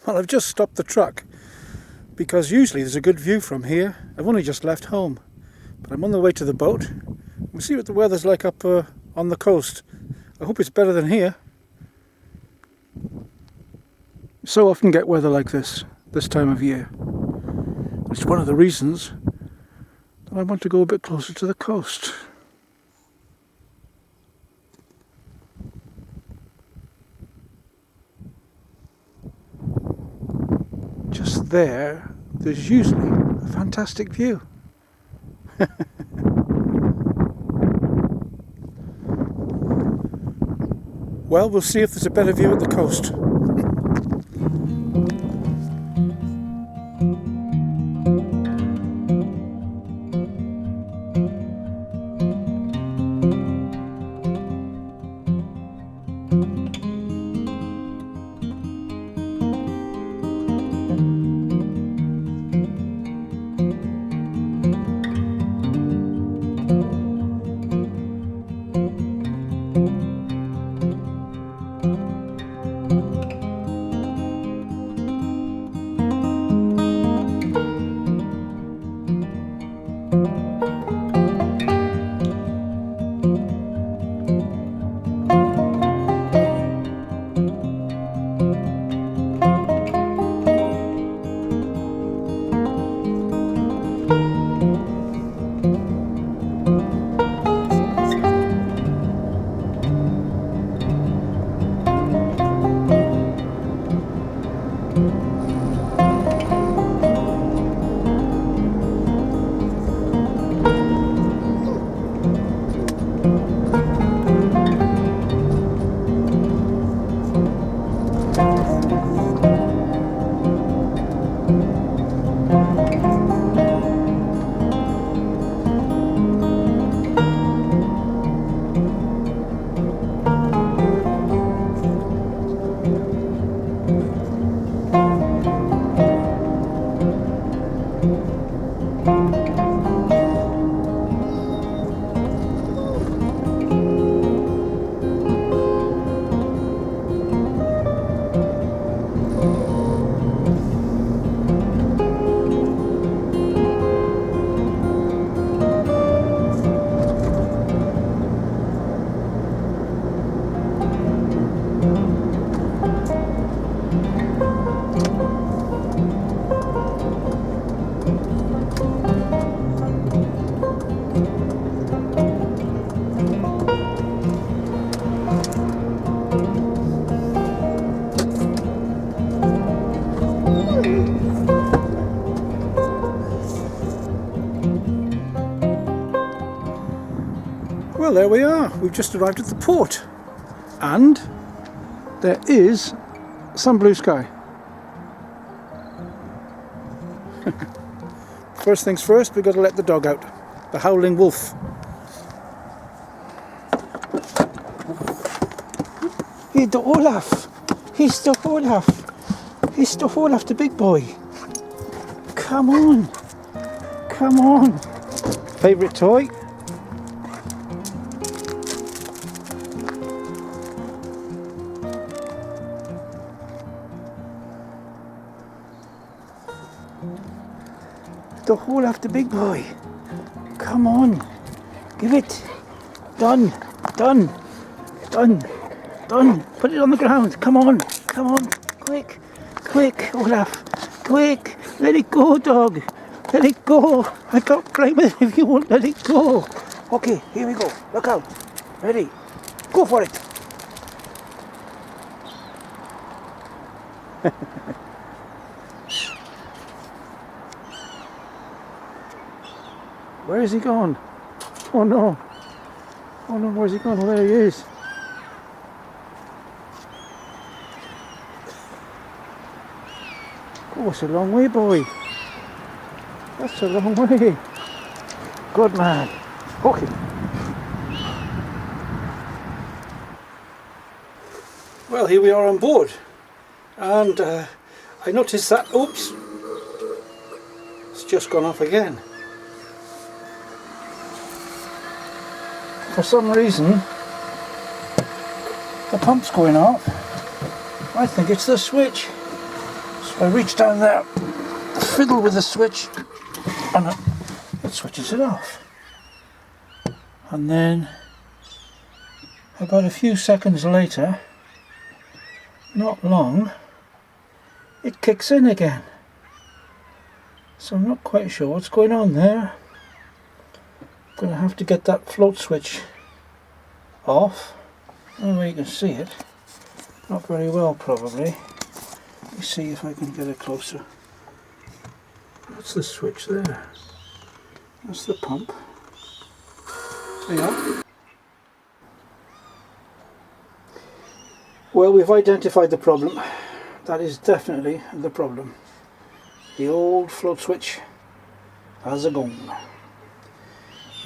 Well, I've just stopped the truck because usually there's a good view from here. I've only just left home, but I'm on the way to the boat. We'll see what the weather's like up on the coast. I hope it's better than here. So often get weather like this time of year. It's one of the reasons that I want to go a bit closer to the coast. Just there's usually a fantastic view. Well, we'll see if there's a better view at the coast. Well, there we are. We've just arrived at the port. And there is some blue sky. First things first, we've got to let the dog out. The howling wolf. Hey, the Olaf. He's the Olaf. He's the Olaf, the big boy. Come on. Come on. Favourite toy? The Olaf, the big boy. Come on. Give it. Done. Done. Done. Done. Put it on the ground. Come on. Come on. Quick. Quick, Olaf. Quick. Let it go, dog. Let it go. I can't play with it if you won't let it go. Okay, here we go. Look out. Ready. Go for it. Where is he gone? Oh no. Oh no, where's he gone? Oh, there he is. Oh, it's a long way, boy. That's a long way. Good man. Okay. Well, here we are on board. And I noticed that, oops, it's just gone off again. For some reason, the pump's going off. I think it's the switch. I reach down there, fiddle with the switch, and it switches it off. And then about a few seconds later, not long, it kicks in again. So I'm not quite sure what's going on there. I'm going to have to get that float switch off. I don't know where you can see it. Not very well probably. Let me see if I can get it closer. What's the switch there? That's the pump. There you are. Well, we've identified the problem. That is definitely the problem. The old float switch has a gone.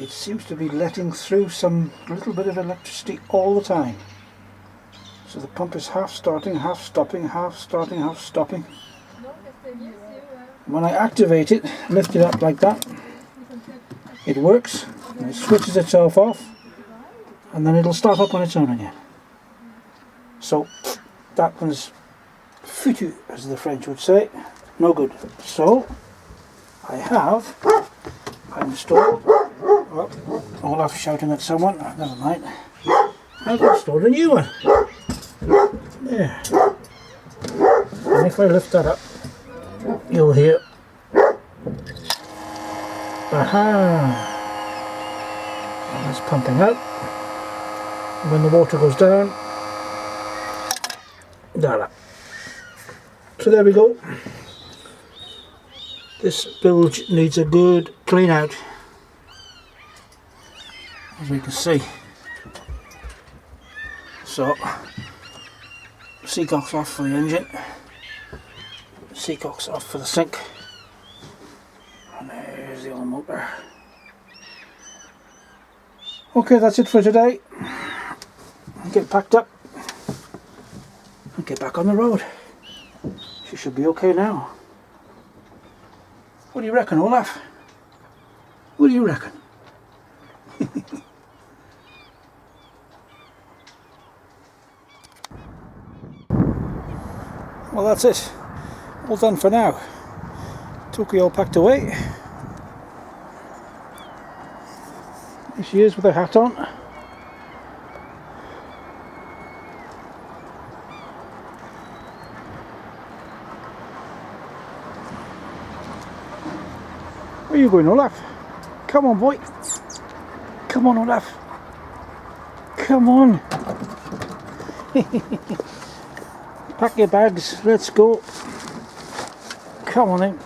It seems to be letting through some little bit of electricity all the time. So the pump is half starting, half stopping, half starting, half stopping. When I activate it, lift it up like that, it works, and it switches itself off, and then it'll start up on its own again. So that one's foutu, as the French would say, no good. So I installed, oh, Olaf shouting at someone, never mind, I've installed a new one. There. And if I lift that up, you'll hear, aha, and it's pumping out. And when the water goes down, da-da. So there we go. This bilge needs a good clean out, as we can see. So, seacock's off for the engine, seacock's off for the sink, and there's the old motor. Okay, that's it for today. I'll get packed up and get back on the road. She should be okay now. What do you reckon, Olaf? What do you reckon? Well, that's it. All done for now. Tuki all packed away. Here she is with her hat on. Where are you going, Olaf? Come on, boy. Come on, Olaf. Come on. Pack your bags. Let's go. Come on in.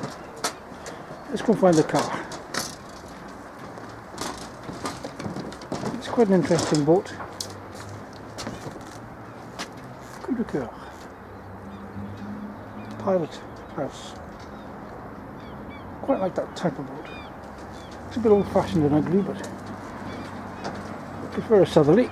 Let's go find the car. It's quite an interesting boat. Coup de cœur. Pilot house. Quite like that type of boat. It's a bit old-fashioned and ugly, but I prefer a southerly.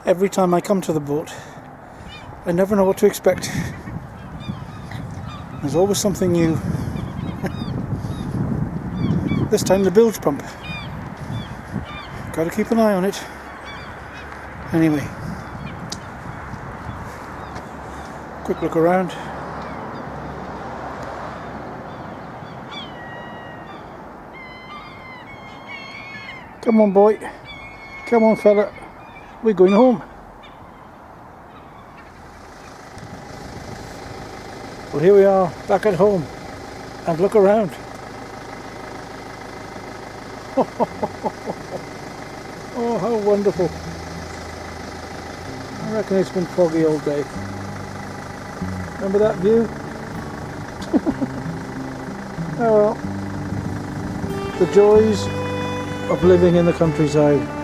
Every time I come to the boat, I never know what to expect. There's always something new. This time the bilge pump. Got to keep an eye on it. Anyway, quick look around. Come on, boy. Come on, fella. We're going home. Well, here we are, back at home. And look around. Oh, how wonderful. I reckon it's been foggy all day. Remember that view? Oh well. The joys of living in the countryside.